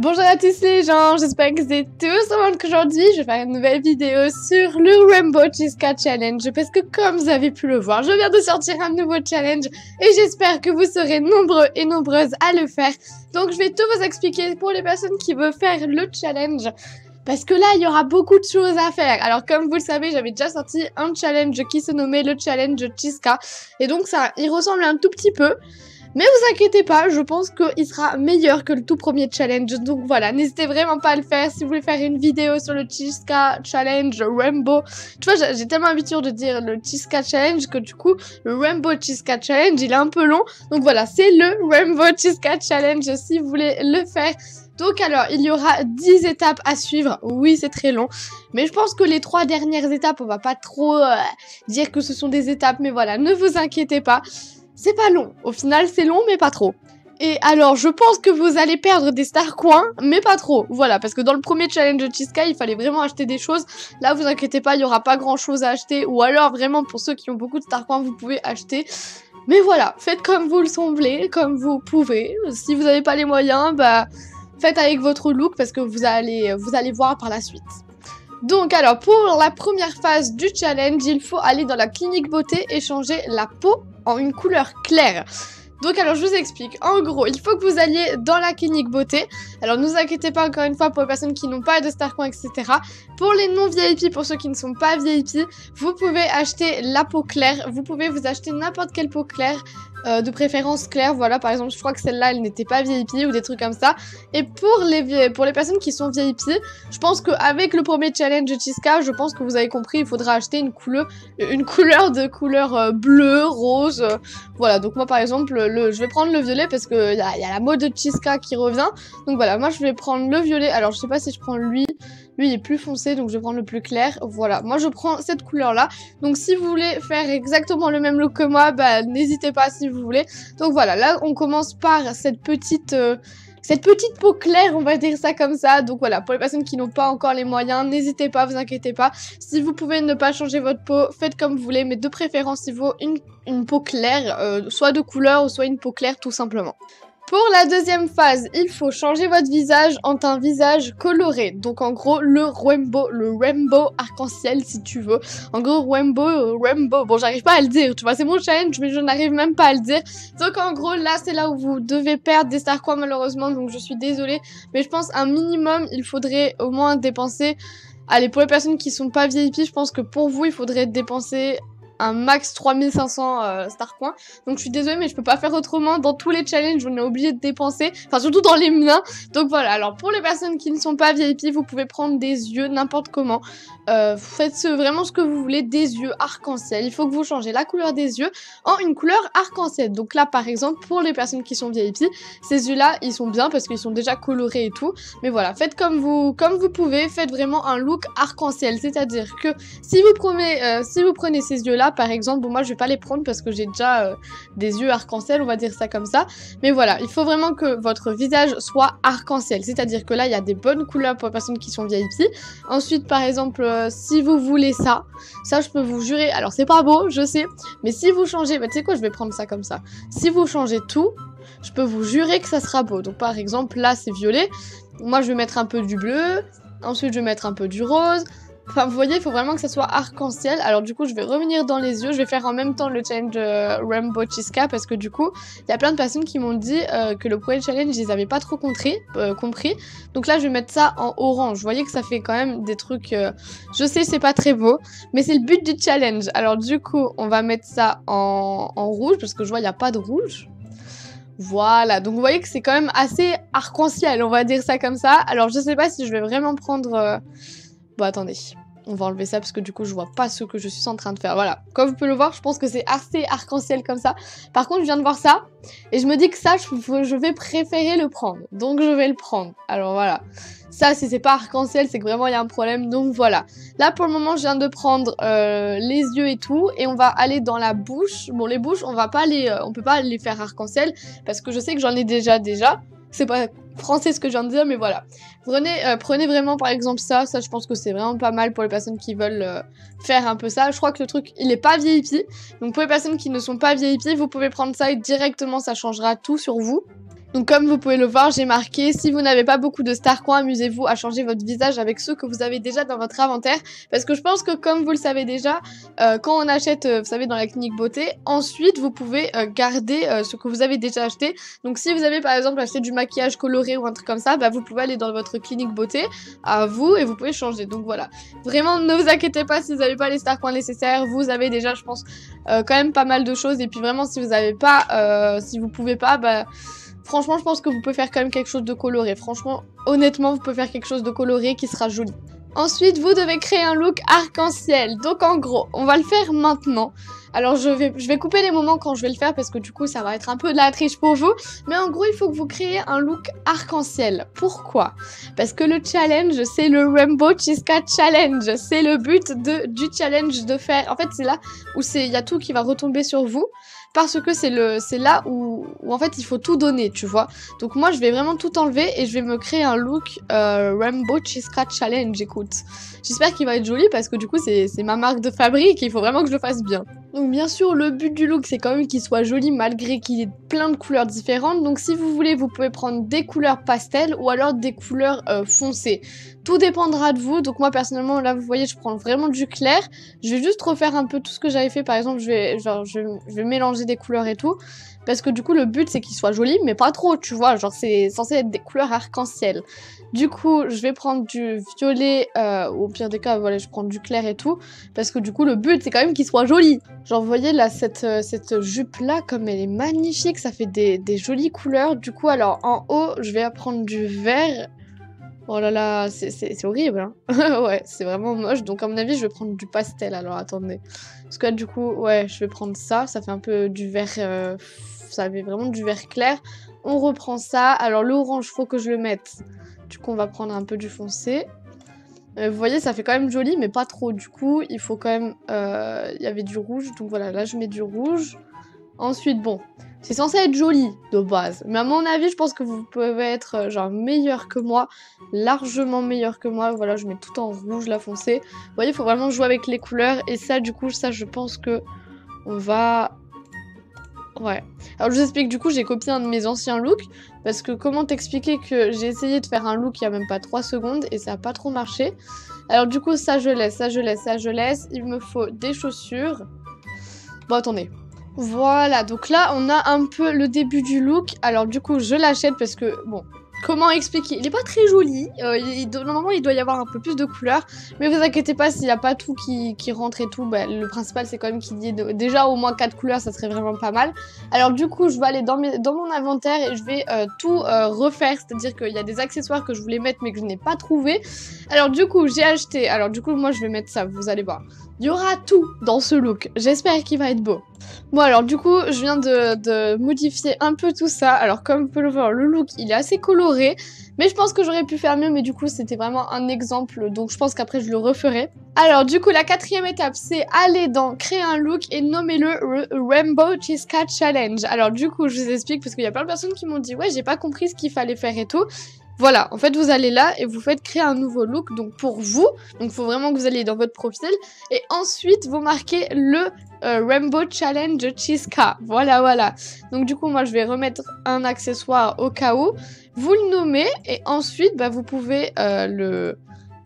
Bonjour à tous les gens, j'espère que vous êtes tous au monde qu'aujourd'hui je vais faire une nouvelle vidéo sur le Rainbow Cheesecake Challenge parce que comme vous avez pu le voir, je viens de sortir un nouveau challenge et j'espère que vous serez nombreux et nombreuses à le faire. Donc je vais tout vous expliquer pour les personnes qui veulent faire le challenge. Parce que là, il y aura beaucoup de choses à faire. Alors, comme vous le savez, j'avais déjà sorti un challenge qui se nommait le challenge Cheesecake. Et donc, ça, il ressemble un tout petit peu. Mais vous inquiétez pas, je pense qu'il sera meilleur que le tout premier challenge. Donc voilà, n'hésitez vraiment pas à le faire. Si vous voulez faire une vidéo sur le Cheesecake Challenge Rainbow. Tu vois, j'ai tellement l'habitude de dire le Cheesecake Challenge que du coup, le Rainbow Cheesecake Challenge, il est un peu long. Donc voilà, c'est le Rainbow Cheesecake Challenge si vous voulez le faire. Donc alors, il y aura 10 étapes à suivre. Oui, c'est très long. Mais je pense que les 3 dernières étapes, on va pas trop dire que ce sont des étapes. Mais voilà, ne vous inquiétez pas. C'est pas long. Au final, c'est long, mais pas trop. Et alors, je pense que vous allez perdre des star coins, mais pas trop. Voilà, parce que dans le premier challenge de Cheesecake, il fallait vraiment acheter des choses. Là, vous inquiétez pas, il y aura pas grand chose à acheter. Ou alors, vraiment, pour ceux qui ont beaucoup de star coins, vous pouvez acheter. Mais voilà, faites comme vous le semblez, comme vous pouvez. Si vous n'avez pas les moyens, bah... faites avec votre look parce que vous allez voir par la suite. Donc alors, pour la première phase du challenge, il faut aller dans la clinique beauté et changer la peau en une couleur claire. Donc alors, je vous explique. En gros, il faut que vous alliez dans la clinique beauté. Alors, ne vous inquiétez pas, encore une fois, pour les personnes qui n'ont pas de star coin, etc. Pour les non VIP, pour ceux qui ne sont pas VIP, vous pouvez acheter la peau claire. Vous pouvez vous acheter n'importe quelle peau claire. De préférence claire, voilà, par exemple, je crois que celle-là, elle n'était pas VIP ou des trucs comme ça. Et pour les personnes qui sont VIP, je pense qu'avec le premier challenge de Cheesecake, je pense que vous avez compris, il faudra acheter une couleur bleue, rose, voilà. Donc moi, par exemple, je vais prendre le violet parce que y a la mode de Cheesecake qui revient. Donc voilà, moi, je vais prendre le violet. Alors, je sais pas si je prends lui. Lui, il est plus foncé, donc je vais prendre le plus clair. Voilà, moi, je prends cette couleur-là. Donc, si vous voulez faire exactement le même look que moi, bah, n'hésitez pas si vous voulez. Donc, voilà, là, on commence par cette petite peau claire, on va dire ça comme ça. Donc, voilà, pour les personnes qui n'ont pas encore les moyens, n'hésitez pas, vous inquiétez pas. Si vous pouvez ne pas changer votre peau, faites comme vous voulez. Mais de préférence, il faut une peau claire, soit de couleur ou soit une peau claire, tout simplement. Pour la deuxième phase, il faut changer votre visage en un visage coloré. Donc en gros, le rainbow arc-en-ciel si tu veux. En gros, rainbow. Bon, j'arrive pas à le dire, tu vois, c'est mon challenge, mais je n'arrive même pas à le dire. Donc en gros, là, c'est là où vous devez perdre des star coins malheureusement, donc je suis désolée. Mais je pense un minimum, il faudrait au moins dépenser... Allez, pour les personnes qui sont pas VIP, je pense que pour vous, il faudrait dépenser... un max 3500 star coins. Donc je suis désolée mais je peux pas faire autrement. Dans tous les challenges on est obligé de dépenser. Enfin surtout dans les miens. Donc voilà, alors pour les personnes qui ne sont pas VIP, vous pouvez prendre des yeux n'importe comment. Faites vraiment ce que vous voulez, des yeux arc-en-ciel. Il faut que vous changez la couleur des yeux en une couleur arc-en-ciel. Donc là par exemple pour les personnes qui sont VIP, ces yeux là ils sont bien parce qu'ils sont déjà colorés et tout. Mais voilà, faites comme vous pouvez. Faites vraiment un look arc-en-ciel. C'est-à-dire que si vous prenez ces yeux là par exemple, bon moi je vais pas les prendre parce que j'ai déjà des yeux arc-en-ciel, on va dire ça comme ça. Mais voilà, il faut vraiment que votre visage soit arc-en-ciel. C'est-à-dire que là il y a des bonnes couleurs pour les personnes qui sont VIP. Ensuite par exemple, si vous voulez ça je peux vous jurer, alors c'est pas beau, je sais, mais si vous changez, bah tu sais quoi, je vais prendre ça comme ça. Si vous changez tout, je peux vous jurer que ça sera beau. Donc par exemple là c'est violet, moi je vais mettre un peu du bleu, ensuite je vais mettre un peu du rose. Enfin, vous voyez, il faut vraiment que ça soit arc-en-ciel. Alors du coup, je vais revenir dans les yeux. Je vais faire en même temps le challenge Rainbow Cheesecake parce que du coup, il y a plein de personnes qui m'ont dit que le premier challenge, ils avaient pas trop compris. Donc là, je vais mettre ça en orange. Vous voyez que ça fait quand même des trucs... Je sais, c'est pas très beau, mais c'est le but du challenge. Alors du coup, on va mettre ça en rouge parce que je vois, il n'y a pas de rouge. Voilà, donc vous voyez que c'est quand même assez arc-en-ciel, on va dire ça comme ça. Alors je sais pas si je vais vraiment prendre... Bon, attendez, on va enlever ça parce que du coup, je vois pas ce que je suis en train de faire. Voilà, comme vous pouvez le voir, je pense que c'est assez arc-en-ciel comme ça. Par contre, je viens de voir ça et je me dis que ça, je vais préférer le prendre. Donc, je vais le prendre. Alors, voilà. Ça, si c'est pas arc-en-ciel, c'est que vraiment, il y a un problème. Donc, voilà. Là, pour le moment, je viens de prendre les yeux et tout. Et on va aller dans la bouche. Bon, les bouches, on peut pas les faire arc-en-ciel parce que je sais que j'en ai déjà. C'est pas français ce que je viens de dire, mais voilà. Prenez vraiment par exemple ça je pense que c'est vraiment pas mal pour les personnes qui veulent faire un peu ça. Je crois que le truc, il est pas VIP, donc pour les personnes qui ne sont pas VIP, vous pouvez prendre ça et directement ça changera tout sur vous. Donc comme vous pouvez le voir, j'ai marqué si vous n'avez pas beaucoup de star coins, amusez-vous à changer votre visage avec ceux que vous avez déjà dans votre inventaire. Parce que je pense que comme vous le savez déjà, quand on achète, vous savez, dans la clinique beauté, ensuite vous pouvez garder ce que vous avez déjà acheté. Donc si vous avez par exemple acheté du maquillage coloré ou un truc comme ça, bah, vous pouvez aller dans votre clinique beauté à vous et vous pouvez changer. Donc voilà, vraiment ne vous inquiétez pas si vous n'avez pas les star coins nécessaires, vous avez déjà je pense quand même pas mal de choses. Et puis vraiment si vous n'avez pas, si vous pouvez pas, bah... Franchement, je pense que vous pouvez faire quand même quelque chose de coloré. Franchement, honnêtement, vous pouvez faire quelque chose de coloré qui sera joli. Ensuite, vous devez créer un look arc-en-ciel. Donc en gros, on va le faire maintenant. Alors je vais couper les moments quand je vais le faire parce que du coup, ça va être un peu de la triche pour vous. Mais en gros, il faut que vous créez un look arc-en-ciel. Pourquoi? Parce que le challenge, c'est le Rainbow Chiska Challenge. C'est le but du challenge de faire... En fait, c'est là où il y a tout qui va retomber sur vous. Parce que c'est là où en fait il faut tout donner, tu vois. Donc moi je vais vraiment tout enlever et je vais me créer un look Rainbow Chiska Challenge, écoute. J'espère qu'il va être joli parce que du coup c'est ma marque de fabrique et il faut vraiment que je le fasse bien. Donc bien sûr le but du look c'est quand même qu'il soit joli malgré qu'il ait plein de couleurs différentes. Donc si vous voulez vous pouvez prendre des couleurs pastel ou alors des couleurs foncées. Tout dépendra de vous. Donc moi personnellement là vous voyez je prends vraiment du clair. Je vais juste refaire un peu tout ce que j'avais fait. Par exemple je vais mélanger des couleurs et tout. Parce que du coup le but c'est qu'il soit joli mais pas trop tu vois. Genre c'est censé être des couleurs arc-en-ciel. Du coup je vais prendre du violet. Au pire des cas voilà je prends du clair et tout. Parce que du coup le but c'est quand même qu'il soit joli. Genre vous voyez là cette jupe là comme elle est magnifique. Ça fait des jolies couleurs. Du coup alors en haut je vais prendre du vert. Oh là là, c'est horrible, hein. Ouais, c'est vraiment moche. Donc, à mon avis, je vais prendre du pastel. Alors, attendez. Parce que là, du coup, ouais, je vais prendre ça. Ça fait un peu du vert... ça fait vraiment du vert clair. On reprend ça. Alors, le orange, faut que je le mette. Du coup, on va prendre un peu du foncé. Vous voyez, ça fait quand même joli, mais pas trop. Du coup, il faut quand même... Il y avait du rouge. Donc, voilà, là, je mets du rouge. Ensuite, bon... C'est censé être joli de base, mais à mon avis, je pense que vous pouvez être genre meilleur que moi, largement meilleur que moi. Voilà, je mets tout en rouge, là, foncé. Vous voyez, il faut vraiment jouer avec les couleurs, et ça, du coup, ça, je pense que on va... Ouais. Alors, je vous explique, du coup, j'ai copié un de mes anciens looks, parce que comment t'expliquer que j'ai essayé de faire un look il y a même pas 3 secondes, et ça a pas trop marché. Alors, du coup, ça, je laisse, ça, je laisse, ça, je laisse. Il me faut des chaussures. Bon, attendez. Voilà, donc là, on a un peu le début du look. Alors, du coup, je l'achète parce que, bon, comment expliquer? Il est pas très joli. Normalement, il doit y avoir un peu plus de couleurs. Mais vous inquiétez pas, s'il n'y a pas tout qui rentre et tout, bah, le principal, c'est quand même qu'il y ait déjà au moins 4 couleurs, ça serait vraiment pas mal. Alors, du coup, je vais aller dans mon inventaire et je vais tout refaire. C'est-à-dire qu'il y a des accessoires que je voulais mettre, mais que je n'ai pas trouvé. Alors, du coup, j'ai acheté... Alors, du coup, moi, je vais mettre ça, vous allez voir. Il y aura tout dans ce look. J'espère qu'il va être beau. Bon alors du coup je viens de modifier un peu tout ça. Alors comme vous pouvez le voir le look il est assez coloré. Mais je pense que j'aurais pu faire mieux mais du coup c'était vraiment un exemple. Donc je pense qu'après je le referai. Alors du coup la 4e étape c'est aller dans créer un look et nommer-le Rainbow Chiska Challenge. Alors du coup je vous explique parce qu'il y a plein de personnes qui m'ont dit ouais j'ai pas compris ce qu'il fallait faire et tout. Voilà, en fait vous allez là et vous faites créer un nouveau look donc pour vous. Donc il faut vraiment que vous alliez dans votre profil. Et ensuite vous marquez le Rainbow Challenge Chiska. Voilà, voilà. Donc du coup moi je vais remettre un accessoire au cas où. Vous le nommez et ensuite bah, vous pouvez le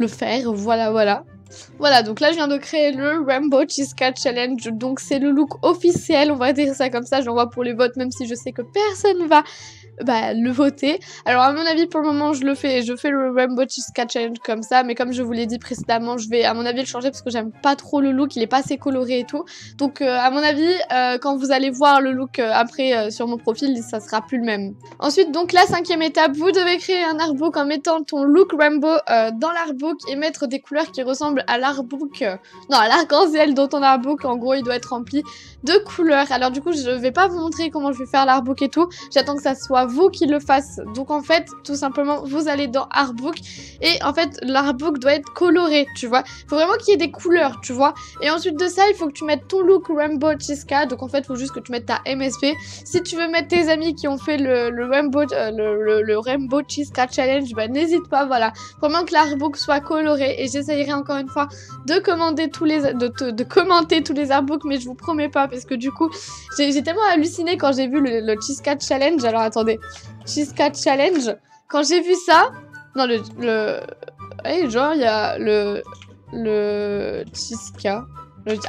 faire. Voilà, voilà. Voilà, donc là je viens de créer le Rainbow Chiska Challenge, donc c'est le look officiel, on va dire ça comme ça, j'envoie pour les votes même si je sais que personne va le voter. Alors à mon avis pour le moment je fais le Rainbow Chiska Challenge comme ça, mais comme je vous l'ai dit précédemment, je vais à mon avis le changer parce que j'aime pas trop le look, il est pas assez coloré et tout. Donc à mon avis quand vous allez voir le look après sur mon profil, ça sera plus le même. Ensuite donc la 5e étape, vous devez créer un artbook en mettant ton look Rainbow dans l'artbook et mettre des couleurs qui ressemblent à l'artbook, non à l'arc-en-ciel dans ton artbook. En gros il doit être rempli de couleurs. Alors du coup je vais pas vous montrer comment je vais faire l'artbook et tout, j'attends que ça soit vous qui le fasse. Donc en fait tout simplement vous allez dans artbook et en fait l'artbook doit être coloré, tu vois, il faut vraiment qu'il y ait des couleurs, tu vois. Et ensuite de ça il faut que tu mettes ton look Rainbow Chiska, donc en fait il faut juste que tu mettes ta MSP. Si tu veux mettre tes amis qui ont fait le Rainbow Chiska Challenge, bah n'hésite pas, voilà, vraiment que l'artbook soit coloré. Et j'essayerai encore une fois de commenter tous les artbooks, mais je vous promets pas parce que du coup j'ai tellement halluciné quand j'ai vu le Chiska Challenge. Alors attendez, Cheesecake Challenge. Quand j'ai vu ça, non hey, genre il y a le Cheesecake.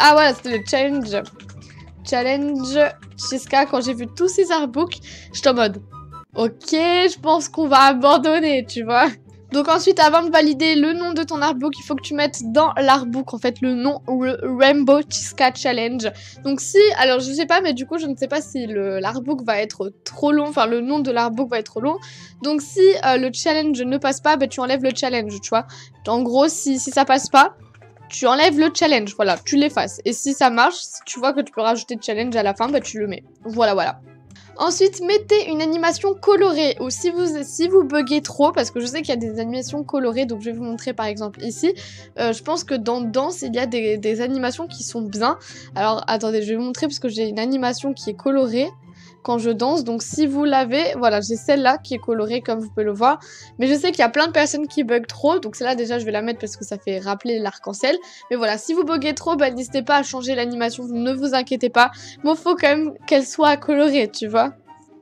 Ah voilà, c'était le challenge Cheesecake. Quand j'ai vu tous ces artbooks, j'étais en mode ok, je pense qu'on va abandonner, tu vois. Donc ensuite, avant de valider le nom de ton artbook, il faut que tu mettes dans l'artbook en fait le nom ou le Rainbow Cheesecake Challenge. Donc si, alors je sais pas, mais du coup je ne sais pas si l'artbook va être trop long, enfin le nom de l'artbook va être trop long. Donc si le challenge ne passe pas, bah, tu enlèves le challenge, tu vois. En gros, si ça passe pas, tu enlèves le challenge, voilà, tu l'effaces. Et si ça marche, si tu vois que tu peux rajouter le challenge à la fin, bah tu le mets. Voilà, voilà. Ensuite, mettez une animation colorée ou si vous buguez trop, parce que je sais qu'il y a des animations colorées, donc je vais vous montrer par exemple ici. Je pense que dans Danse, il y a des animations qui sont bien. Alors attendez, je vais vous montrer parce que j'ai une animation qui est colorée quand je danse. Donc si vous l'avez, voilà, j'ai celle-là qui est colorée comme vous pouvez le voir. Mais je sais qu'il y a plein de personnes qui bug trop, donc celle-là déjà je vais la mettre parce que ça fait rappeler l'arc-en-ciel. Mais voilà, si vous buguez trop, bah, n'hésitez pas à changer l'animation, ne vous inquiétez pas. Mais il faut quand même qu'elle soit colorée, tu vois.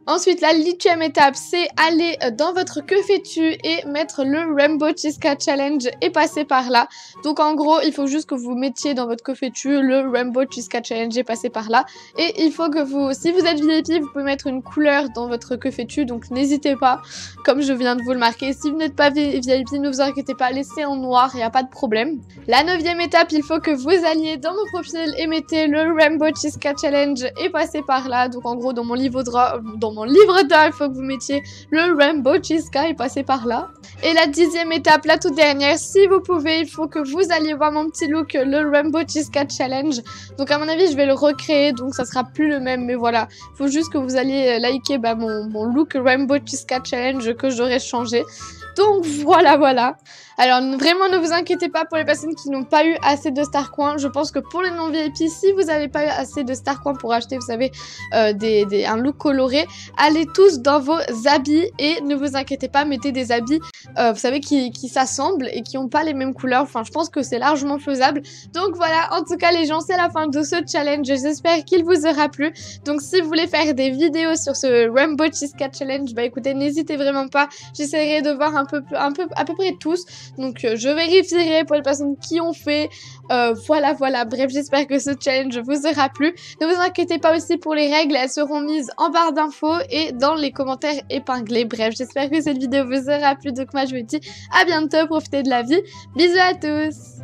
Ensuite, la 8e étape, c'est aller dans votre que fais-tu et mettre le Rainbow Cheesecake Challenge et passer par là. Donc en gros, il faut juste que vous mettiez dans votre que fais-tu le Rainbow Cheesecake Challenge et passer par là. Et il faut que vous, si vous êtes VIP, vous pouvez mettre une couleur dans votre que fais-tu. Donc n'hésitez pas, comme je viens de vous le marquer. Si vous n'êtes pas VIP, ne vous inquiétez pas, laissez en noir, il n'y a pas de problème. La 9e étape, il faut que vous alliez dans mon profil et mettez le Rainbow Cheesecake Challenge et passez par là. Donc en gros, dans mon livre d'or, il faut que vous mettiez le Rainbow Cheesecake et passez par là. Et la 10e étape, la toute dernière, si vous pouvez, il faut que vous alliez voir mon petit look, le Rainbow Cheesecake Challenge. Donc à mon avis, je vais le recréer, donc ça sera plus le même, mais voilà. Il faut juste que vous alliez liker mon look Rainbow Cheesecake Challenge que j'aurais changé. Donc voilà, voilà. Alors vraiment ne vous inquiétez pas pour les personnes qui n'ont pas eu assez de Star Coins. Je pense que pour les non VIP, si vous n'avez pas eu assez de Star Coins pour acheter, vous savez, un look coloré, allez tous dans vos habits et ne vous inquiétez pas, mettez des habits, vous savez, qui s'assemblent et qui n'ont pas les mêmes couleurs. Enfin, je pense que c'est largement faisable. Donc voilà, en tout cas les gens, c'est la fin de ce challenge. J'espère qu'il vous aura plu. Donc si vous voulez faire des vidéos sur ce Rainbow Cheesecake Challenge, bah écoutez, n'hésitez vraiment pas. J'essaierai de voir à peu près tous. Donc je vérifierai pour les personnes qui ont fait. Voilà, voilà. Bref, j'espère que ce challenge vous aura plu. Ne vous inquiétez pas aussi pour les règles. Elles seront mises en barre d'infos et dans les commentaires épinglés. Bref, j'espère que cette vidéo vous aura plu. Donc moi, je vous dis à bientôt. Profitez de la vie. Bisous à tous.